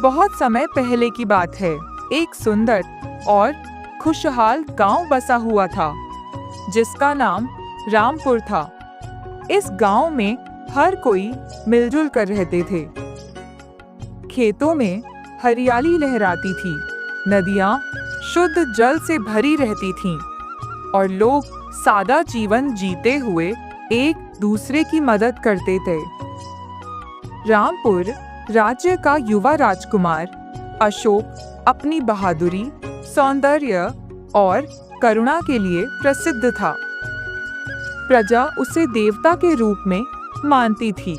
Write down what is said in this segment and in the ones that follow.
बहुत समय पहले की बात है। एक सुंदर और खुशहाल गांव बसा हुआ था, जिसका नाम रामपुर था। इस गांव में हर कोई मिलजुल कर रहते थे। खेतों में हरियाली लहराती थी, नदियां शुद्ध जल से भरी रहती थीं, और लोग सादा जीवन जीते हुए एक दूसरे की मदद करते थे। रामपुर राज्य का युवा राजकुमार अशोक अपनी बहादुरी, सौंदर्य और करुणा के लिए प्रसिद्ध था। प्रजा उसे देवता के रूप में मानती थी।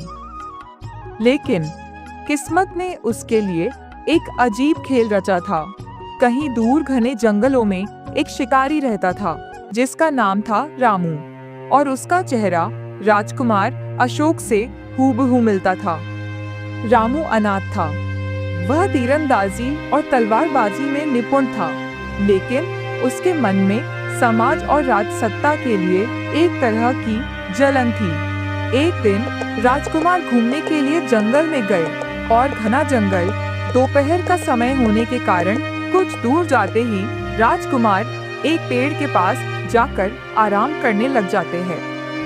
लेकिन किस्मत ने उसके लिए एक अजीब खेल रचा था। कहीं दूर घने जंगलों में एक शिकारी रहता था, जिसका नाम था रामू, और उसका चेहरा राजकुमार अशोक से हूबहू मिलता था। रामू अनाथ था। वह तीरंदाजी और तलवारबाजी में निपुण था, लेकिन उसके मन में समाज और राजसत्ता के लिए एक तरह की जलन थी। एक दिन राजकुमार घूमने के लिए जंगल में गए, और घना जंगल दोपहर का समय होने के कारण कुछ दूर जाते ही राजकुमार एक पेड़ के पास जाकर आराम करने लग जाते हैं।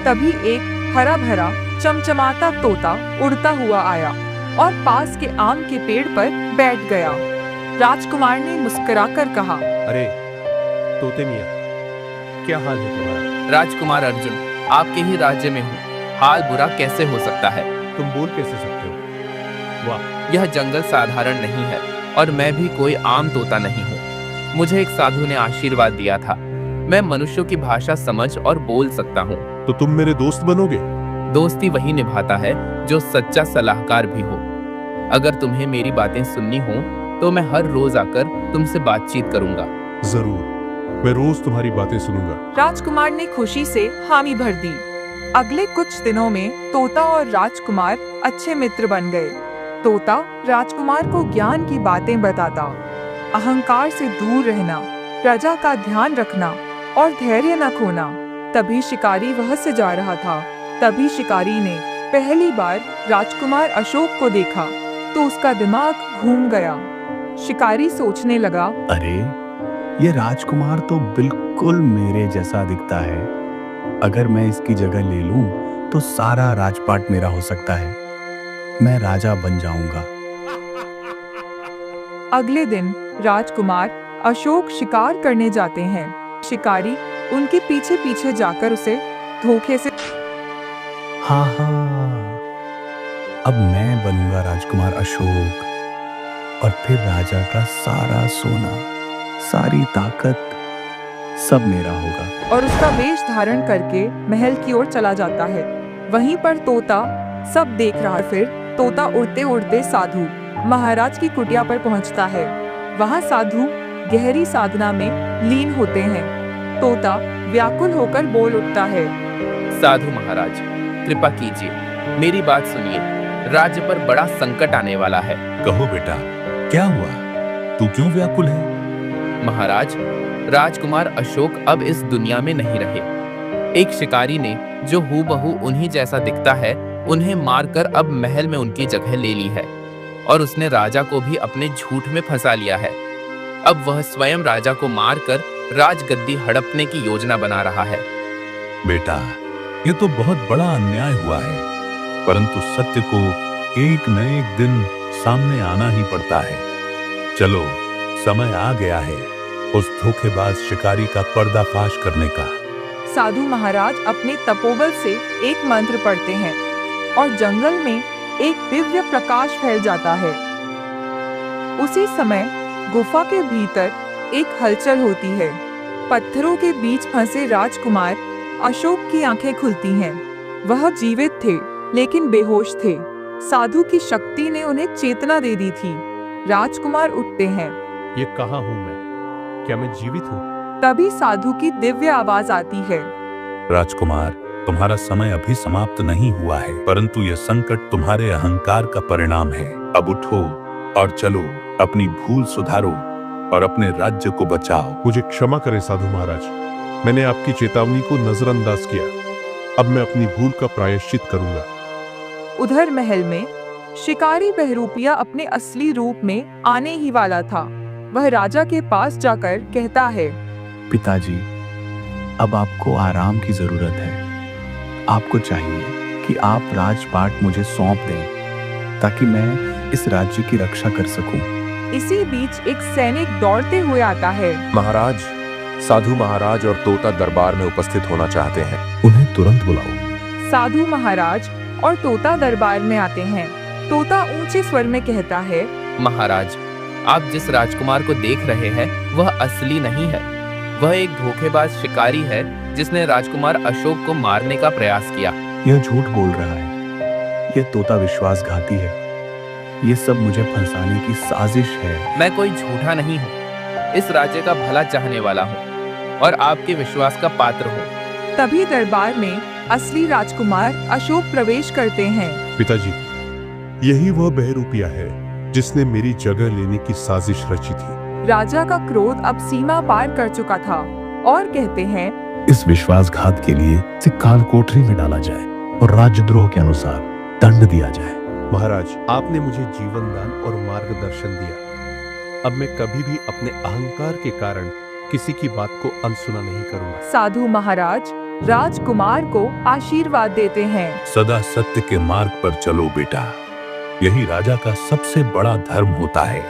तभी एक हरा भरा चमचमाता तोता उड़ता हुआ आया और पास के आम के पेड़ पर बैठ गया। राजकुमार ने मुस्कुराकर कहा, अरे तोते मियाँ, क्या हाल है तुम्हारा? राजकुमार अर्जुन, आपके ही राज्य में हूँ, हाल बुरा कैसे हो सकता है? तुम बोल कैसे सकते हो? वाह, यह जंगल साधारण नहीं है, और मैं भी कोई आम तोता नहीं हूँ। मुझे एक साधु ने आशीर्वाद दिया था। मैं मनुष्यों की भाषा समझ और बोल सकता हूँ। तो तुम मेरे दोस्त बनोगे? दोस्ती वही निभाता है जो सच्चा सलाहकार भी हो। अगर तुम्हें मेरी बातें सुननी हो तो मैं हर रोज आकर तुमसे बातचीत करूंगा। जरूर, मैं रोज तुम्हारी बातें सुनूंगा। राजकुमार ने खुशी से हामी भर दी। अगले कुछ दिनों में तोता और राजकुमार अच्छे मित्र बन गए। तोता राजकुमार को ज्ञान की बातें बताता, अहंकार से दूर रहना, प्रजा का ध्यान रखना और धैर्य न खोना। तभी शिकारी वहां से जा रहा था। तभी शिकारी ने पहली बार राजकुमार अशोक को देखा तो उसका दिमाग घूम गया। शिकारी सोचने लगा, अरे ये राजकुमार तो बिल्कुल मेरे जैसा दिखता है। अगर मैं इसकी जगह ले लूं तो सारा राजपाट मेरा हो सकता है। मैं राजा बन जाऊंगा। अगले दिन राजकुमार अशोक शिकार करने जाते हैं। शिकारी उनके पीछे पीछे जाकर उसे धोखे से हाँ, अब मैं बनूंगा राजकुमार अशोक, और फिर राजा का सारा सोना, सारी ताकत सब मेरा होगा। और उसका वेश धारण करके महल की ओर चला जाता है। वहीं पर तोता सब देख रहा। फिर तोता उड़ते उड़ते साधु महाराज की कुटिया पर पहुंचता है। वहां साधु गहरी साधना में लीन होते हैं। तोता व्याकुल होकर बोल उठता है, साधु महाराज, कृपा कीजिए, मेरी बात सुनिए। राज्य पर बड़ा संकट आने वाला है। कहो बेटा, क्या हुआ? तू क्यों व्याकुल है? महाराज, राजकुमार अशोक अब इस दुनिया में नहीं रहे। एक शिकारी ने, जो हूबहू उन्हीं जैसा दिखता है, उन्हें मारकर अब महल में उनकी जगह ले ली है, और उसने राजा को भी अपने झूठ में फंसा लिया है। अब वह स्वयं राजा को मारकर राजगद्दी हड़पने की योजना बना रहा है। बेटा, ये तो बहुत बड़ा अन्याय हुआ है, परंतु सत्य को एक न एक दिन सामने आना ही पड़ता है। चलो, समय आ गया है उस धोखेबाज शिकारी का पर्दाफाश करने का। साधु महाराज अपने तपोबल से एक मंत्र पढ़ते हैं और जंगल में एक दिव्य प्रकाश फैल जाता है। उसी समय गुफा के भीतर एक हलचल होती है। पत्थरों के बीच फंसे राजकुमार अशोक की आंखें खुलती हैं। वह जीवित थे, लेकिन बेहोश थे। साधु की शक्ति ने उन्हें चेतना दे दी थी। राजकुमार उठते हैं। ये कहाँ हूँ मैं? क्या मैं जीवित हूँ? तभी साधु की दिव्य आवाज आती है, राजकुमार, तुम्हारा समय अभी समाप्त नहीं हुआ है, परंतु यह संकट तुम्हारे अहंकार का परिणाम है। अब उठो और चलो, अपनी भूल सुधारो और अपने राज्य को बचाओ। मुझे क्षमा करें साधु महाराज, मैंने आपकी चेतावनी को नजरअंदाज किया। अब मैं अपनी भूल का प्रायश्चित करूंगा। उधर महल में शिकारी बहरूपिया अपने असली रूप में आने ही वाला था। वह राजा के पास जाकर कहता है, पिताजी, अब आपको आराम की जरूरत है। आपको चाहिए कि आप राजपाट मुझे सौंप दें ताकि मैं इस राज्य की रक्षा कर सकूं। इसी बीच एक सैनिक दौड़ते हुए आता है। महाराज, साधु महाराज और तोता दरबार में उपस्थित होना चाहते हैं। उन्हें तुरंत बुलाओ। साधु महाराज और तोता दरबार में आते हैं। तोता ऊंचे स्वर में कहता है, महाराज, आप जिस राजकुमार को देख रहे हैं वह असली नहीं है। वह एक धोखेबाज शिकारी है जिसने राजकुमार अशोक को मारने का प्रयास किया। यह झूठ बोल रहा है। यह तोता विश्वासघाती है। ये सब मुझे फंसाने की साजिश है। मैं कोई झूठा नहीं हूँ। इस राज्य का भला चाहने वाला हूँ और आपके विश्वास का पात्र हूँ। तभी दरबार में असली राजकुमार अशोक प्रवेश करते हैं। पिताजी, यही वह बहरूपिया है जिसने मेरी जगह लेने की साजिश रची थी। राजा का क्रोध अब सीमा पार कर चुका था और कहते हैं, इस विश्वासघात के लिए इसे काल कोठरी में डाला जाए और राजद्रोह के अनुसार दंड दिया जाए। महाराज, आपने मुझे जीवन दान और मार्गदर्शन दिया। अब मैं कभी भी अपने अहंकार के कारण किसी की बात को अनसुना नहीं करूंगा। साधु महाराज राजकुमार को आशीर्वाद देते हैं। सदा सत्य के मार्ग पर चलो बेटा, यही राजा का सबसे बड़ा धर्म होता है।